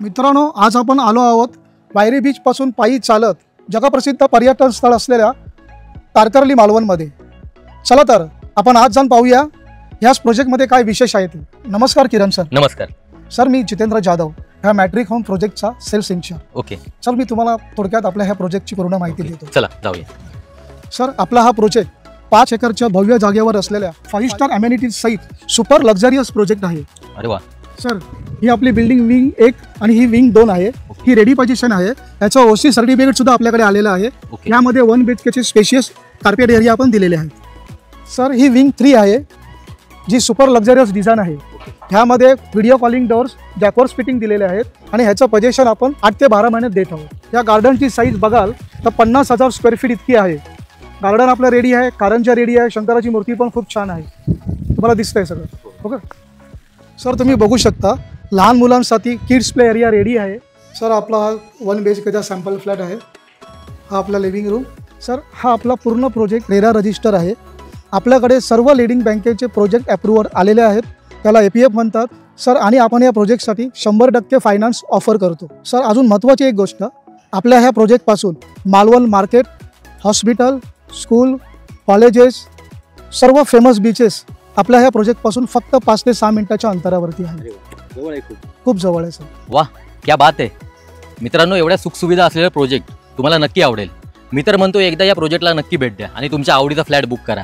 मित्रांनो, आज आपण आलो आहोत वायरी बीच पासून पायी चालत जगप्रसिद्ध पर्यटन स्थळ असलेल्या तारकर्ली मालवणमध्ये। चला तर आपण आज जाऊन पाहूया ह्याच प्रोजेक्टमध्ये काय विशेष आहे ते। नमस्कार किरण सर। नमस्कार सर, मी जितेंद्र जाधव, ह्या मॅट्रिक होम प्रोजेक्टचा सेल्स इंचार्ज। ओके सर, मी तुम्हाला थोडक्यात आपल्या ह्या प्रोजेक्टची पूर्ण माहिती देतो। चला जाऊया। सर, आपला हा प्रोजेक्ट 5 एकरच्या भव्य जागेवर असलेल्या 5 स्टार अमेनिटीज सहित सुपर लक्झरियस प्रोजेक्ट आहे। अरे वा सर, ही आपली बिल्डिंग विंग 1 आणि ही विंग 2 आहे। ही रेडी पोझिशन आहे। याचा ओसी सर्टिफिकेट सुद्धा आपल्याकडे आलेला आहे। यामध्ये 1 BHK चे स्पेशियस कार्पेट एरिया आपण दिलेले आहे। सर, ही विंग 3 आहे जी सुपर लक्झरियस डिझाइन आहे। ह्यामध्ये व्हिडिओ कॉलिंग डोर्स जॅकवर्स फिटिंग दिलेले आहेत आणि ह्याचं पोझिशन आपण 8 ते 12 महिन्यात देत आहोत। या गार्डनची साईज बघाल तर 50,000 स्क्वेअर फीट इतकी आहे। गार्डन आपलं रेडी आहे, कारंजा रेडी आहे, शंकराची मूर्ती पण खूप छान आहे, तुम्हाला दिसतंय सगळं। ओके सर, तुम्ही बघू शकता लहान मुलांसाठी किड्स प्ले एरिया रेडी आहे। सर, आपला हा 1 BHK चा सॅम्पल फ्लॅट आहे। हा आपला लिव्हिंग रूम। सर, हा आपला पूर्ण प्रोजेक्ट रेरा रजिस्टर आहे। आपल्याकडे सर्व लीडिंग बँकेचे प्रोजेक्ट अप्रूव्हर आलेले आहेत, त्याला APF म्हणतात सर। आणि आपण या प्रोजेक्टसाठी 100% फायनान्स ऑफर करतो। सर, अजून महत्त्वाची एक गोष्ट, आपल्या ह्या प्रोजेक्टपासून Malvan market, hospital, school, colleges, सर्व फेमस बीचेस आपल्या ह्या प्रोजेक्टपासून फक्त 5 ते 6 मिनिटाच्या अंतरावरती आहे। खूप जवळ आहे सर। वाह, क्या बात आहे मित्रांनो। एवढ्या सुखसुविधा असलेला प्रोजेक्ट तुम्हाला नक्की आवडेल। मी तर म्हणतो एकदा या प्रोजेक्टला नक्की भेट द्या आणि तुमच्या आवडीचा फ्लॅट बुक करा।